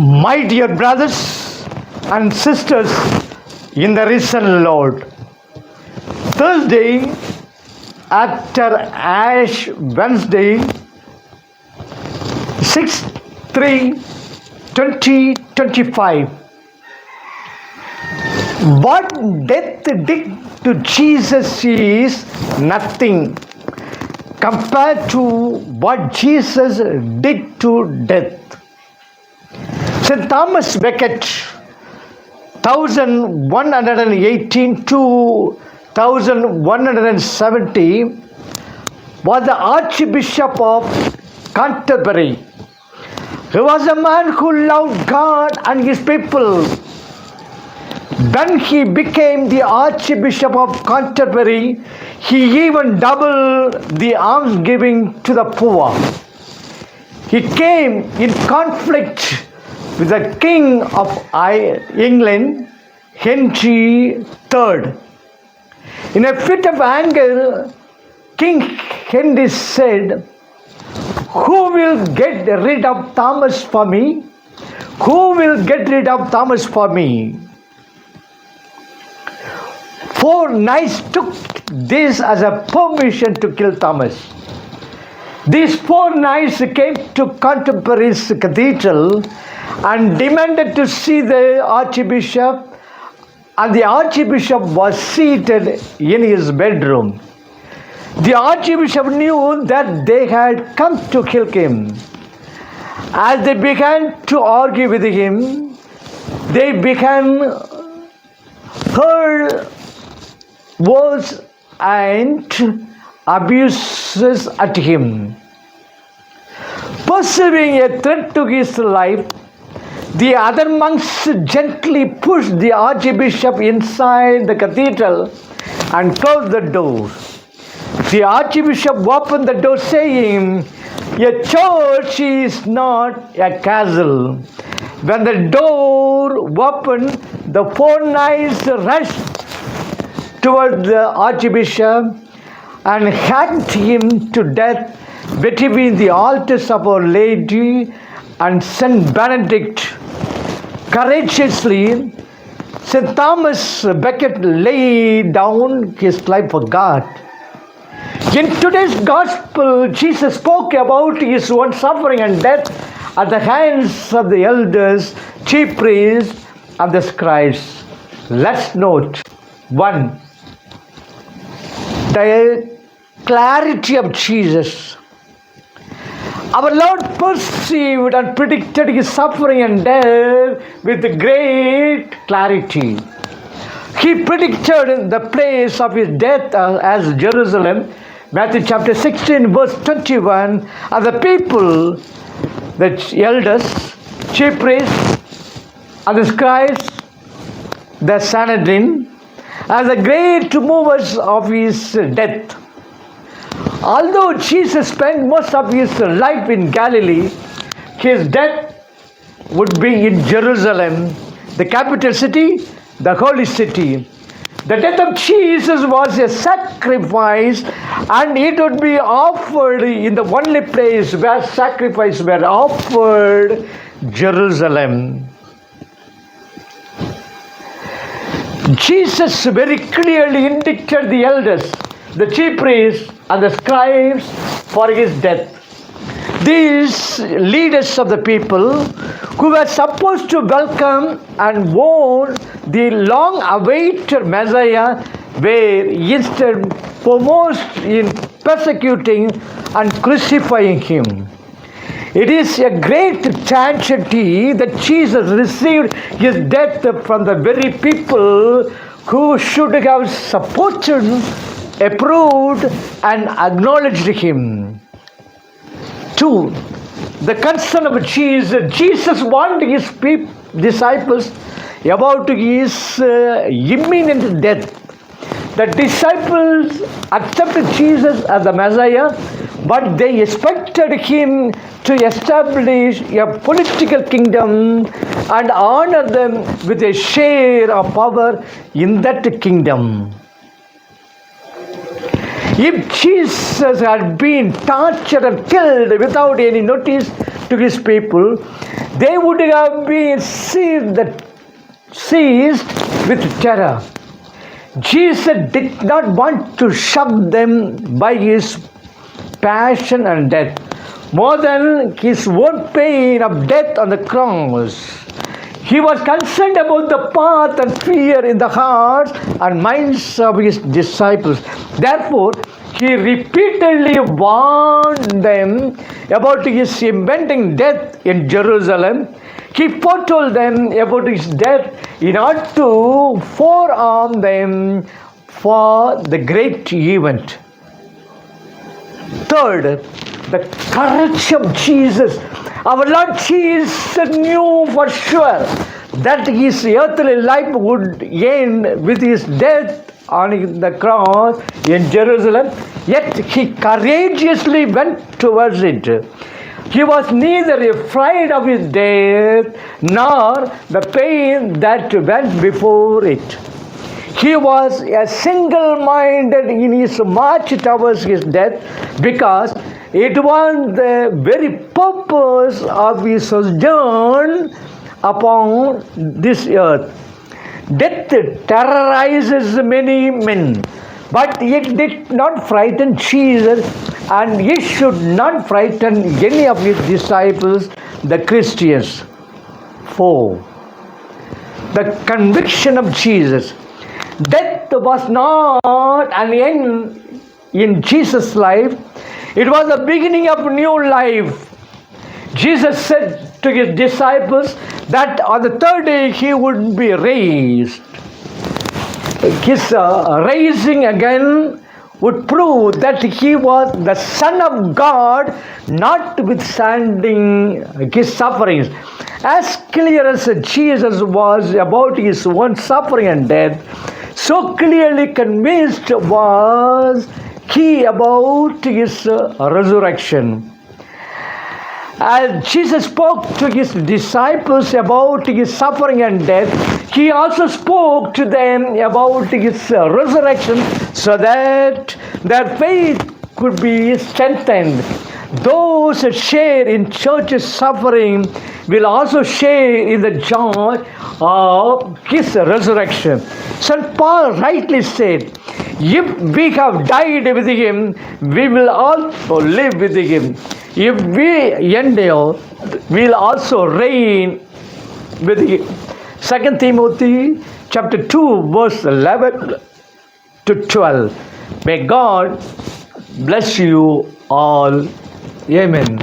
My dear brothers and sisters in the risen Lord, Thursday after Ash Wednesday, 6/3/2025. What death did to Jesus is nothing compared to what Jesus did to death. St. Thomas Becket, 1118 to 1170, was the Archbishop of Canterbury. He was a man who loved God and his people. When he became the Archbishop of Canterbury, he even doubled the almsgiving to the poor. He came in conflict with the King of England, Henry III. In a fit of anger, King Henry said, "Who will get rid of Thomas for me? Who will get rid of Thomas for me?" 4 knights took this as a permission to kill Thomas. These 4 knights came to Canterbury's cathedral and demanded to see the Archbishop, and the Archbishop was seated in his bedroom. The Archbishop knew that they had come to kill him. As they began to argue with him, they began hurl words and abuses at him. Perceiving a threat to his life, the other monks gently pushed the Archbishop inside the cathedral and closed the door. The Archbishop opened the door saying, "A church is not a castle." When the door opened, the 4 knights rushed toward the Archbishop and hacked him to death between the altars of Our Lady and St. Benedict. Courageously, St. Thomas Becket laid down his life for God. In today's Gospel, Jesus spoke about his own suffering and death at the hands of the elders, chief priests, and the scribes. Let's note 1. The clarity of Jesus. Our Lord perceived and predicted his suffering and death with great clarity. He predicted the place of his death as Jerusalem, Matthew chapter 16, verse 21, and the people, the elders, chief priests, and the scribes, the Sanhedrin, as the great movers of his death. Although Jesus spent most of his life in Galilee, his death would be in Jerusalem, the capital city, the holy city. The death of Jesus was a sacrifice, and it would be offered in the only place where sacrifices were offered, Jerusalem. Jesus very clearly indicated the elders, the chief priests, and the scribes for his death. These leaders of the people, who were supposed to welcome and warn the long-awaited Messiah, were instead foremost in persecuting and crucifying him. It is a great tragedy that Jesus received his death from the very people who should have supported, approved, and acknowledged him. 2. The concern of Jesus. Jesus warned his disciples about his imminent death. The disciples accepted Jesus as the Messiah, but they expected him to establish a political kingdom and honor them with a share of power in that kingdom. If Jesus had been tortured and killed without any notice to his people, they would have been seized with terror. Jesus did not want to shock them by his passion and death more than his own pain of death on the cross. He was concerned about the path and fear in the hearts and minds of his disciples. Therefore, he repeatedly warned them about his impending death in Jerusalem. He foretold them about his death in order to forearm them for the great event. Third, the courage of Jesus. Our Lord Jesus knew for sure that his earthly life would end with his death on the cross in Jerusalem, yet he courageously went towards it. He was neither afraid of his death nor the pain that went before it. He was single-minded in his march towards his death because it was the very purpose of his sojourn upon this earth. Death terrorizes many men, but it did not frighten Jesus, and it should not frighten any of his disciples, the Christians. 4. The conviction of Jesus. Death was not an end in Jesus' life. It was the beginning of new life. Jesus said to his disciples that on the third day he would be raised. His raising again would prove that he was the Son of God, notwithstanding his sufferings. As clear as Jesus was about his own suffering and death, so clearly convinced was he about his resurrection. As Jesus spoke to his disciples about his suffering and death, he also spoke to them about his resurrection so that their faith could be strengthened. Those that share in church's suffering will also share in the joy of his resurrection. St. Paul rightly said, if we have died with him, we will also live with him. If we endure, we will also reign with him. 2 Timothy chapter 2, verse 11 to 12. May God bless you all. Amen.